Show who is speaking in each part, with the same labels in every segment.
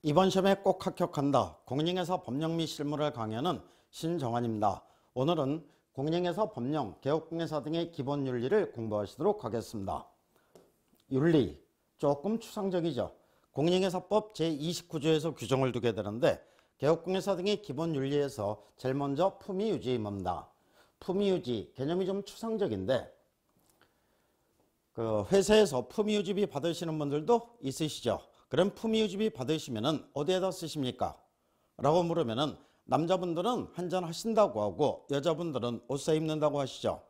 Speaker 1: 이번 시험에 꼭 합격한다. 공인중개사 법령 및 실무를 강의하는 신정환입니다. 오늘은 공인중개사 법령, 개업공개사 등의 기본 윤리를 공부하시도록 하겠습니다. 윤리, 조금 추상적이죠. 공인중개사법 제29조에서 규정을 두게 되는데 개업공개사 등의 기본 윤리에서 제일 먼저 품위유지 의무입니다. 품위유지, 개념이 좀 추상적인데 회사에서 품위유지비 받으시는 분들도 있으시죠. 그럼 품위유지비 받으시면은 어디에다 쓰십니까? 라고 물으면은 남자분들은 한잔 하신다고 하고 여자분들은 옷 사 입는다고 하시죠.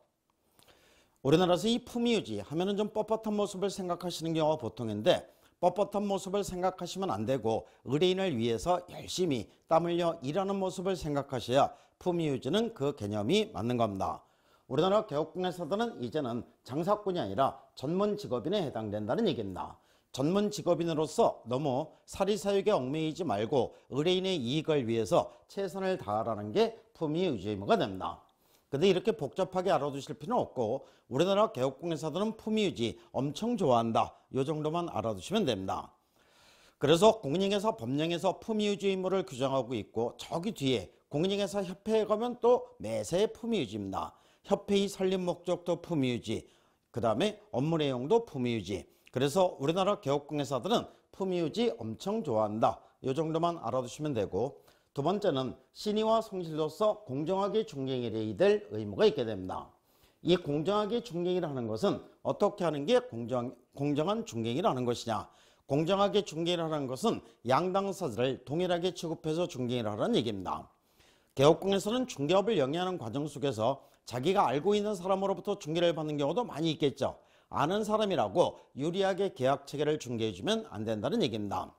Speaker 1: 우리나라에서 이 품위유지 하면은 좀 뻣뻣한 모습을 생각하시는 경우가 보통인데 뻣뻣한 모습을 생각하시면 안 되고 의뢰인을 위해서 열심히 땀 흘려 일하는 모습을 생각하셔야 품위유지는 그 개념이 맞는 겁니다. 우리나라 개업공개사들은 이제는 장사꾼이 아니라 전문 직업인에 해당된다는 얘기입니다. 전문 직업인으로서 너무 사리사욕에 얽매이지 말고 의뢰인의 이익을 위해서 최선을 다하라는 게 품위유지 의무가 됩니다. 근데 이렇게 복잡하게 알아두실 필요는 없고 우리나라 개업공개사들은 품위유지 엄청 좋아한다. 이 정도만 알아두시면 됩니다. 그래서 공인중개사 법령에서 품위유지 의무를 규정하고 있고 저기 뒤에 공인중개사 협회에 가면 또 매사의 품위유지입니다. 협회의 설립 목적도 품위유지, 그 다음에 업무 내용도 품위유지. 그래서 우리나라 개업공개사들은 품위유지 엄청 좋아한다. 이 정도만 알아두시면 되고 두 번째는 신의와 성실로서 공정하게 중개일해야 될 의무가 있게 됩니다. 이 공정하게 중개일을 하는 것은 어떻게 하는 게 공정한 중개일을 하는 것이냐. 공정하게 중개일을 하는 것은 양당사자를 동일하게 취급해서 중개일을 하라는 얘기입니다. 개업공개사는 중개업을 영위하는 과정 속에서 자기가 알고 있는 사람으로부터 중개를 받는 경우도 많이 있겠죠. 아는 사람이라고 유리하게 계약 체계를 중개해주면 안 된다는 얘기입니다.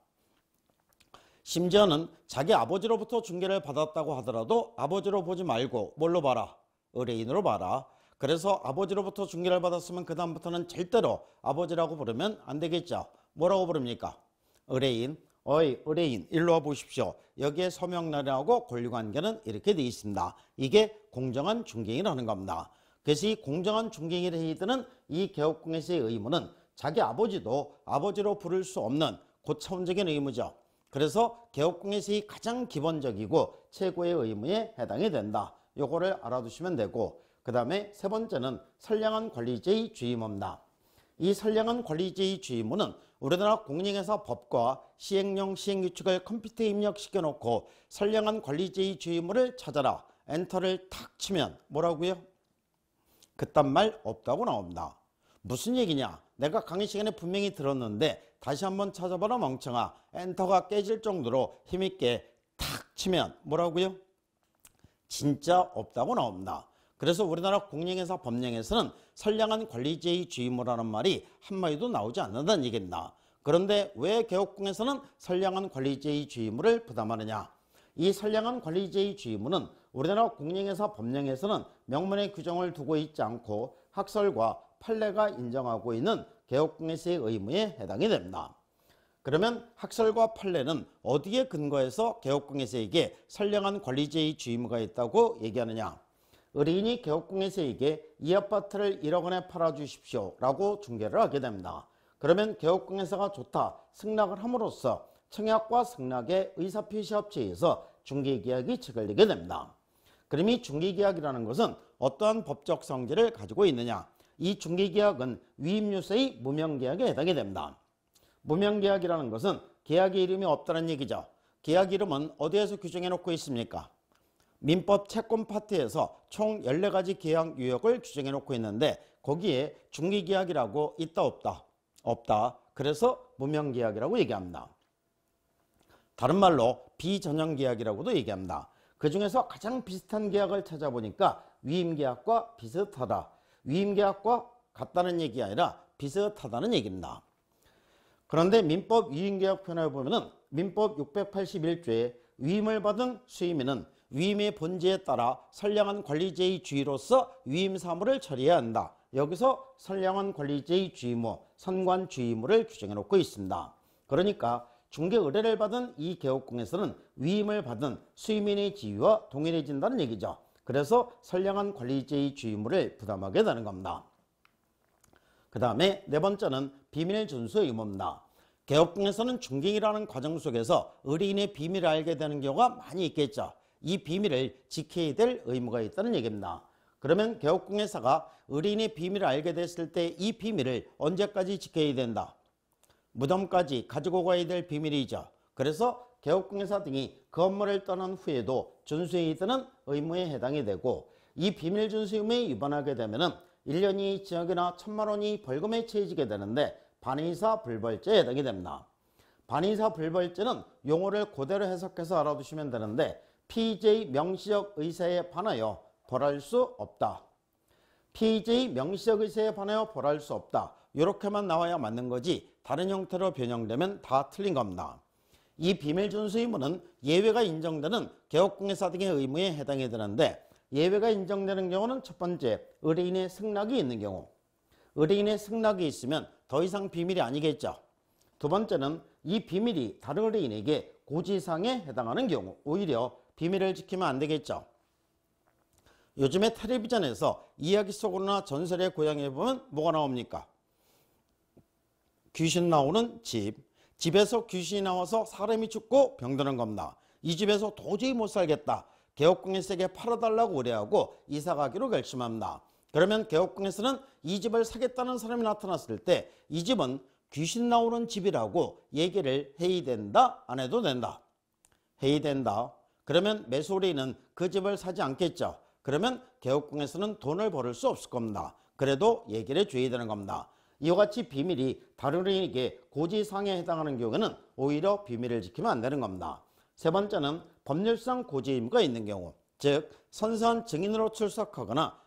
Speaker 1: 심지어는 자기 아버지로부터 중개를 받았다고 하더라도 아버지로 보지 말고 뭘로 봐라? 의뢰인으로 봐라. 그래서 아버지로부터 중개를 받았으면 그 다음부터는 절대로 아버지라고 부르면 안 되겠죠. 뭐라고 부릅니까? 의뢰인. 어이 의뢰인 일로 와 보십시오. 여기에 서명란하고 권리관계는 이렇게 되어 있습니다. 이게 공정한 중개인을 하는 겁니다. 그래서 이 공정한 중개인의 회의들은 이 개업공개사의 의무는 자기 아버지도 아버지로 부를 수 없는 고차원적인 의무죠. 그래서 개업공개사의 가장 기본적이고 최고의 의무에 해당이 된다. 요거를 알아두시면 되고 그 다음에 세 번째는 선량한 관리자의 주의무입니다. 이 선량한 관리자의 주의무는 우리나라 공인중개사 법과 시행령 시행규칙을 컴퓨터에 입력시켜 놓고 선량한 관리자의 주의무를 찾아라. 엔터를 탁 치면 뭐라고요? 그딴 말 없다고 나옵니다. 무슨 얘기냐? 내가 강의 시간에 분명히 들었는데 다시 한번 찾아봐라 멍청아. 엔터가 깨질 정도로 힘있게 탁 치면 뭐라고요? 진짜 없다고 나옵니다. 그래서 우리나라 공인중개사 법령에서는 선량한 관리자의 주의무라는 말이 한마디도 나오지 않는다는 얘기입니다. 그런데 왜 개업공에서는 선량한 관리자의 주의무를 부담하느냐? 이 선량한 관리자의 주의무는 우리나라 공인중개사 법령에서는 명문의 규정을 두고 있지 않고 학설과 판례가 인정하고 있는 개업공개사의 의무에 해당이 됩니다. 그러면 학설과 판례는 어디에 근거해서 개업공개사에게 선량한 관리자의 주의무가 있다고 얘기하느냐? 의뢰인이 개업공개사에게 이 아파트를 1억 원에 팔아주십시오 라고 중개를 하게 됩니다. 그러면 개업공개사가 좋다 승낙을 함으로써 청약과 승낙의 의사표시합체에서 중개계약이 체결되게 됩니다. 그럼 이 중개계약이라는 것은 어떠한 법적 성질을 가지고 있느냐? 이 중개계약은 위임유서의 무명계약에 해당이 됩니다. 무명계약이라는 것은 계약의 이름이 없다는 얘기죠. 계약 이름은 어디에서 규정해 놓고 있습니까? 민법 채권 파트에서 총 14가지 계약 유형을 규정해 놓고 있는데 거기에 중개계약이라고 있다 없다? 없다. 그래서 무명계약이라고 얘기합니다. 다른 말로 비전형계약이라고도 얘기합니다. 그 중에서 가장 비슷한 계약을 찾아보니까 위임계약과 비슷하다. 위임계약과 같다는 얘기가 아니라 비슷하다는 얘기입니다. 그런데 민법 위임계약편에 보면은 민법 681조에 위임을 받은 수임인은 위임의 본질에 따라 선량한 관리자의 주의로서 위임 사무를 처리해야 한다. 여기서 선량한 관리자의 주의무, 선관주의무를 규정해 놓고 있습니다. 그러니까 중개 의뢰를 받은 이 개업공에서는 위임을 받은 수임인의 지위와 동일해진다는 얘기죠. 그래서 선량한 관리자의 주의무를 부담하게 되는 겁니다. 그 다음에 네 번째는 비밀 준수 의무입니다. 개업 중개라는 과정 속에서 의뢰인의 비밀을 알게 되는 경우가 많이 있겠죠. 이 비밀을 지켜야 될 의무가 있다는 얘기입니다. 그러면 개업공개사가 의뢰인의 비밀을 알게 됐을 때 이 비밀을 언제까지 지켜야 된다? 무덤까지 가지고 가야 될 비밀이죠. 그래서 개업공개사 등이 그 업무를 떠난 후에도 준수해야 되는 의무에 해당이 되고, 이 비밀 준수 의무에 위반하게 되면은 1년 이하 징역이나 1,000만 원 이하 벌금에 처해지게 되는데 반의사 불벌죄에 해당이 됩니다. 반의사 불벌죄는 용어를 그대로 해석해서 알아두시면 되는데, 피의자의 명시적 의사에 반하여 벌할 수 없다. 피의자의 명시적 의사에 반하여 벌할 수 없다. 이렇게만 나와야 맞는 거지 다른 형태로 변형되면 다 틀린 겁니다. 이 비밀 준수 의무는 예외가 인정되는 개업공개사 등의 의무에 해당이 되는데, 예외가 인정되는 경우는 첫 번째, 의뢰인의 승낙이 있는 경우. 의뢰인의 승낙이 있으면 더 이상 비밀이 아니겠죠. 두 번째는 이 비밀이 다른 의뢰인에게 고지사항에 해당하는 경우, 오히려 비밀을 지키면 안 되겠죠. 요즘에 텔레비전에서 이야기 속으로나 전설의 고향에 보면 뭐가 나옵니까? 귀신 나오는 집. 집에서 귀신이 나와서 사람이 죽고 병드는 겁니다. 이 집에서 도저히 못 살겠다. 개업공개사에게 팔아달라고 의뢰하고 이사가기로 결심합니다. 그러면 개업공개사는 이 집을 사겠다는 사람이 나타났을 때 이 집은 귀신 나오는 집이라고 얘기를 해야 된다? 안 해도 된다? 해야 된다. 그러면 매수 의뢰인은 그 집을 사지 않겠죠. 그러면 개업공개사는 돈을 벌을 수 없을 겁니다. 그래도 얘기를 해줘야 되는 겁니다. 이와 같이 비밀이 다른 의뢰인에게 고지사항에 해당하는 경우에는 오히려 비밀을 지키면 안 되는 겁니다. 세 번째는 법률상 고지 의무가 있는 경우, 즉 선서한 증인으로 출석하거나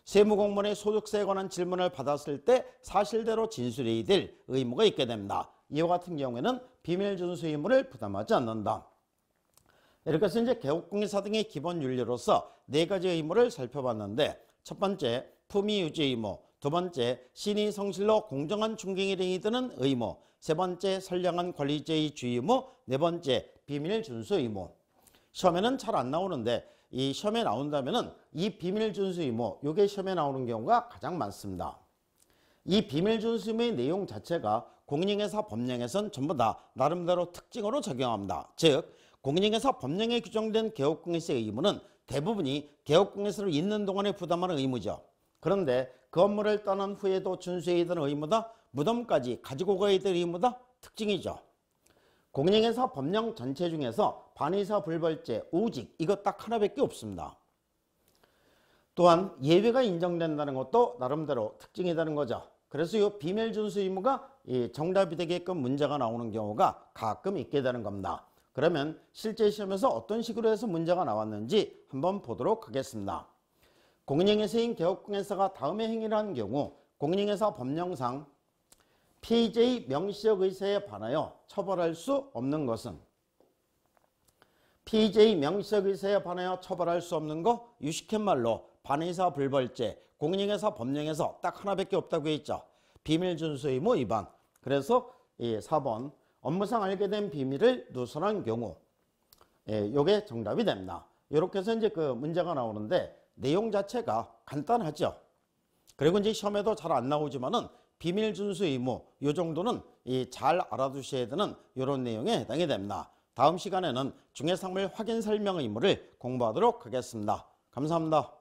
Speaker 1: 세무공무원의 소득세에 관한 질문을 받았을 때 사실대로 진술해야 될 의무가 있게 됩니다. 이와 같은 경우에는 비밀 준수 의무를 부담하지 않는다. 이렇게 해서 이제 개업공개사 등의 기본 윤리로서 네 가지 의무를 살펴봤는데, 첫 번째 품위 유지 의무, 두 번째 신의 성실로 공정한 중개인이 되는 의무, 세 번째 선량한 관리자의 주의 의무, 네 번째 비밀 준수 의무. 시험에는 잘 안 나오는데 이 시험에 나온다면은 이 비밀 준수 의무, 이게 시험에 나오는 경우가 가장 많습니다. 이 비밀 준수 의무의 내용 자체가 공인중개사 법령에선 전부 다 나름대로 특징으로 적용합니다. 즉 공인중개사 법령에 규정된 개업공개사의 의무는 대부분이 개업공개사로 있는 동안에 부담하는 의무죠. 그런데 그 업무를 떠난 후에도 준수해야 되는 의무다, 무덤까지 가지고 가야 될 의무다, 특징이죠. 공인중개사 법령 전체 중에서 반의사 불벌죄, 오직 이거 딱 하나밖에 없습니다. 또한 예외가 인정된다는 것도 나름대로 특징이라는 거죠. 그래서 이 비밀 준수 의무가 정답이 되게끔 문제가 나오는 경우가 가끔 있게 되는 겁니다. 그러면 실제 시험에서 어떤 식으로 해서 문제가 나왔는지 한번 보도록 하겠습니다. 공인중개사인 개업공개사가 다음의 행위를 한 경우 공인중개사 법령상 피의자의 명시적 의사에 반하여 처벌할 수 없는 것은, 피의자의 명시적 의사에 반하여 처벌할 수 없는 거, 유식한 말로 반의사 불벌죄, 공인중개사 법령에서 딱 하나밖에 없다고 했죠. 비밀 준수 의무 위반. 그래서 4번 업무상 알게 된 비밀을 누설한 경우, 요게 정답이 됩니다. 이렇게 해서 이제 그 문제가 나오는데 내용 자체가 간단하죠. 그리고 이제 시험에도 잘 안 나오지만은 비밀 준수 의무 요 정도는 잘 알아두셔야 되는 이런 내용에 해당이 됩니다. 다음 시간에는 중개사물 확인 설명 의무를 공부하도록 하겠습니다. 감사합니다.